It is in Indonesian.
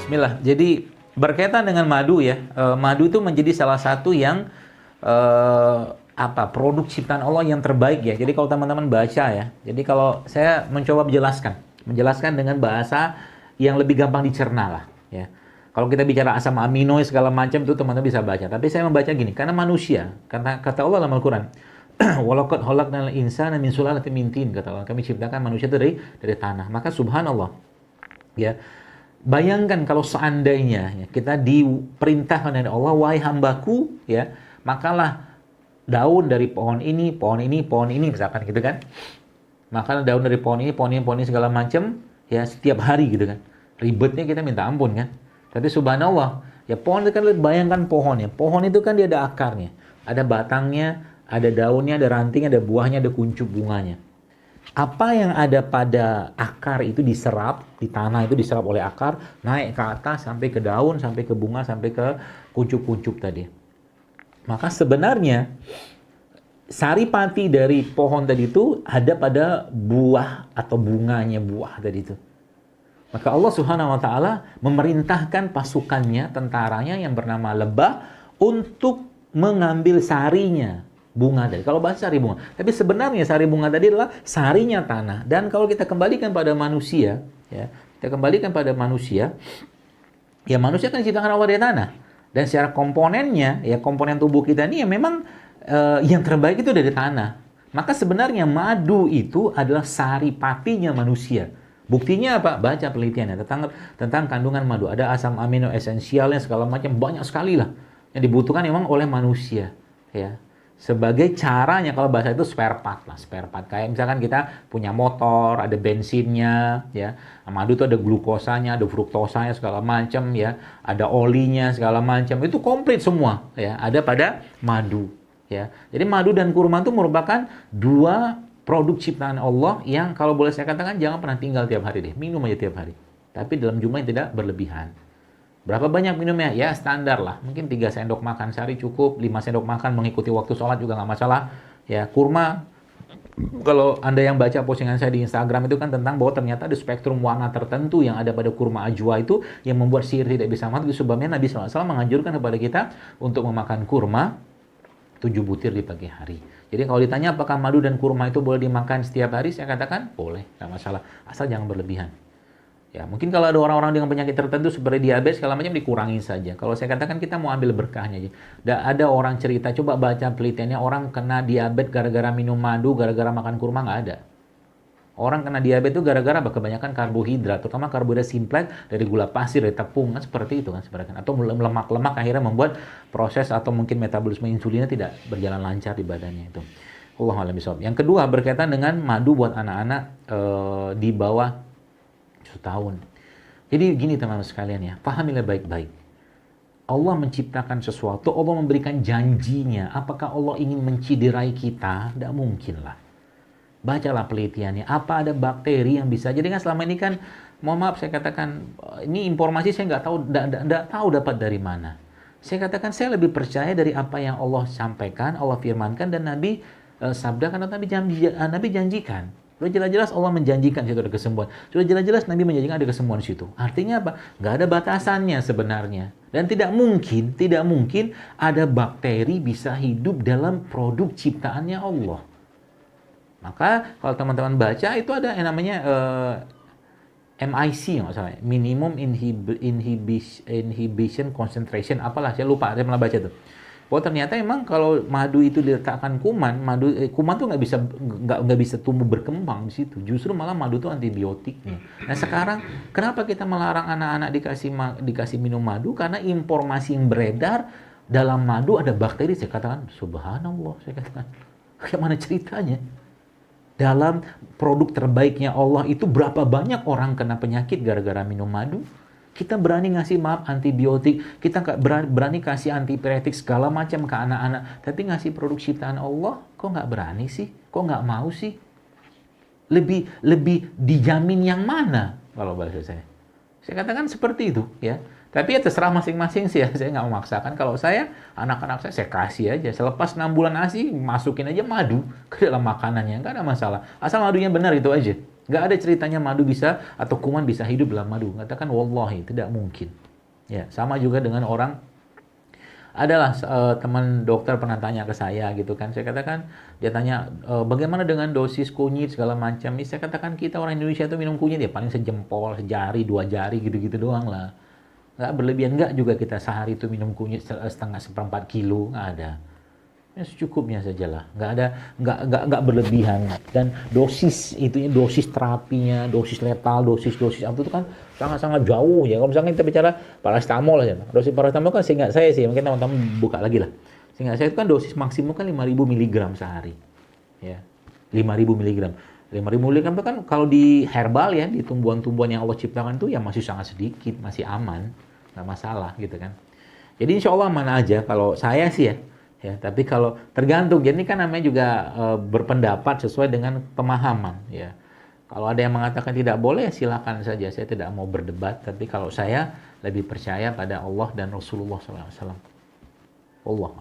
Bismillah. Jadi berkaitan dengan madu ya, madu itu menjadi salah satu yang produk ciptaan Allah yang terbaik ya. Jadi kalau teman-teman baca ya, jadi kalau saya mencoba menjelaskan dengan bahasa yang lebih gampang dicerna lah ya. Kalau kita bicara asam amino segala macam itu teman-teman bisa baca. Tapi saya membaca gini, karena manusia, karena kata Allah dalam Al-Quran, walaqad khalaqnal insana min sulalatin min tin, kata Allah, kami ciptakan manusia dari tanah. Maka subhanallah ya. Bayangkan kalau seandainya ya, kita diperintahkan oleh Allah, wahai hambaku, ya, makalah daun dari pohon ini, misalkan gitu kan. Makalah daun dari pohon ini segala macam, ya setiap hari gitu kan. Ribetnya kita minta ampun kan. Tapi subhanallah, ya pohon itu kan, bayangkan pohonnya. Pohon itu kan dia ada akarnya, ada batangnya, ada daunnya, ada rantingnya, ada buahnya, ada kuncup bunganya. Apa yang ada pada akar itu diserap, di tanah itu diserap oleh akar, naik ke atas, sampai ke daun, sampai ke bunga, sampai ke kuncup-kuncup tadi. Maka sebenarnya, saripati dari pohon tadi itu ada pada buah atau bunganya buah tadi itu. Maka Allah Subhanahu wa Ta'ala memerintahkan pasukannya, tentaranya yang bernama lebah, untuk mengambil sarinya. Bunga tadi. Kalau bahasa sari bunga. Tapi sebenarnya sari bunga tadi adalah sarinya tanah. Dan kalau kita kembalikan pada manusia, ya, ya manusia kan diciptakan Allah dari tanah. Dan secara komponennya, ya komponen tubuh kita ini ya memang yang terbaik itu dari tanah. Maka sebenarnya madu itu adalah saripatinya manusia. Buktinya apa? Baca penelitiannya tentang kandungan madu. Ada asam amino esensialnya segala macam, banyak sekali lah yang dibutuhkan memang oleh manusia, ya. Sebagai caranya, kalau bahasa itu spare part. Kayak misalkan kita punya motor, ada bensinnya, ya. Madu itu ada glukosanya, ada fruktosanya segala macam, ya. Ada olinya segala macam. Itu komplit semua, ya. Ada pada madu, ya. Jadi madu dan kurma itu merupakan dua produk ciptaan Allah yang kalau boleh saya katakan jangan pernah tinggal tiap hari deh. Minum aja tiap hari. Tapi dalam jumlah yang tidak berlebihan. Berapa banyak minumnya? Ya standar lah. Mungkin 3 sendok makan sehari cukup, 5 sendok makan mengikuti waktu sholat juga nggak masalah. Ya, kurma, kalau Anda yang baca postingan saya di Instagram itu kan tentang bahwa ternyata ada spektrum warna tertentu yang ada pada kurma ajwa itu yang membuat sihir tidak bisa mati. Sebabnya Nabi SAW menganjurkan kepada kita untuk memakan kurma 7 butir di pagi hari. Jadi kalau ditanya apakah madu dan kurma itu boleh dimakan setiap hari, saya katakan boleh, nggak masalah. Asal jangan berlebihan. Ya, mungkin kalau ada orang-orang dengan penyakit tertentu seperti diabetes segala macam dikurangin saja. Kalau saya katakan kita mau ambil berkahnya aja. Ada orang cerita, coba baca penelitiannya, orang kena diabetes gara-gara minum madu, gara-gara makan kurma, nggak ada. Orang kena diabetes itu gara-gara kebanyakan karbohidrat, terutama karbohidrat simplet dari gula pasir, dari tepung, kan seperti itu kan sebenarnya. Atau lemak-lemak akhirnya membuat proses atau mungkin metabolisme insulinnya tidak berjalan lancar di badannya itu. Allahu a'lam bishawab. Yang kedua berkaitan dengan madu buat anak-anak di bawah tahun. Jadi gini teman-teman sekalian ya, pahamilah baik-baik. Allah menciptakan sesuatu, Allah memberikan janjinya. Apakah Allah ingin menciderai kita? Tidak mungkin lah. Bacalah penelitiannya. Apa ada bakteri yang bisa? Jadi kan selama ini kan, mohon maaf saya katakan, ini informasi saya nggak tahu dapat dari mana. Saya katakan saya lebih percaya dari apa yang Allah sampaikan, Allah firmankan dan Nabi sabdakan atau Nabi janjikan. Sudah jelas-jelas Allah menjanjikan situ ada kesembuhan. Sudah jelas-jelas Nabi menjanjikan ada kesembuhan di situ. Artinya apa? Nggak ada batasannya sebenarnya. Dan tidak mungkin ada bakteri bisa hidup dalam produk ciptaannya Allah. Maka kalau teman-teman baca itu ada yang namanya MIC, nggak salah, minimum inhibition concentration, apalah saya lupa, saya pernah baca tuh. Bahwa ternyata emang kalau madu itu diletakkan kuman tuh nggak bisa tumbuh berkembang di situ. Justru malah madu itu antibiotiknya. Nah sekarang kenapa kita melarang anak-anak dikasih minum madu? Karena informasi yang beredar dalam madu ada bakteri. Saya katakan subhanallah, bagaimana ceritanya? Dalam produk terbaiknya Allah itu berapa banyak orang kena penyakit gara-gara minum madu? Kita berani ngasih antibiotik, kita berani kasih antipiretik segala macam ke anak-anak, tapi ngasih produk ciptaan Allah, kok nggak berani sih? Kok nggak mau sih? Lebih dijamin yang mana? Kalau bahasa saya katakan seperti itu, ya. Tapi ya terserah masing-masing sih ya, saya nggak memaksakan. Kalau saya, anak-anak saya kasih aja. Selepas 6 bulan ASI, masukin aja madu ke dalam makanannya, nggak ada masalah. Asal madunya benar itu aja. Nggak ada ceritanya madu bisa atau kuman bisa hidup dalam madu. Katakan wallahi, tidak mungkin. Ya, sama juga dengan orang adalah teman dokter pernah tanya ke saya gitu kan. Saya katakan, dia tanya bagaimana dengan dosis kunyit segala macam. Saya katakan kita orang Indonesia itu minum kunyit ya paling sejempol, sejari, 2 jari gitu-gitu doang lah. Nggak berlebihan, nggak juga kita sehari itu minum kunyit setengah seperempat kilo, nggak ada. Ya secukupnya sajalah, nggak berlebihan. Dan dosis itu, dosis terapinya, dosis letal, dosis apa itu kan sangat-sangat jauh ya. Kalau misalnya kita bicara paracetamol aja, dosis paracetamol kan seingat saya sih, mungkin teman-teman buka lagi lah. Seingat saya itu kan dosis maksimum kan 5.000 mg sehari, ya 5.000 mg. 5.000 mg itu kan kalau di herbal ya, di tumbuhan-tumbuhan yang Allah ciptakan itu ya masih sangat sedikit, masih aman, nggak masalah gitu kan. Jadi insya Allah aman aja kalau saya sih ya. Ya, tapi kalau tergantung, jadi kan namanya juga berpendapat sesuai dengan pemahaman. Ya, kalau ada yang mengatakan tidak boleh, silakan saja. Saya tidak mau berdebat. Tapi kalau saya lebih percaya pada Allah dan Rasulullah SAW. Allah.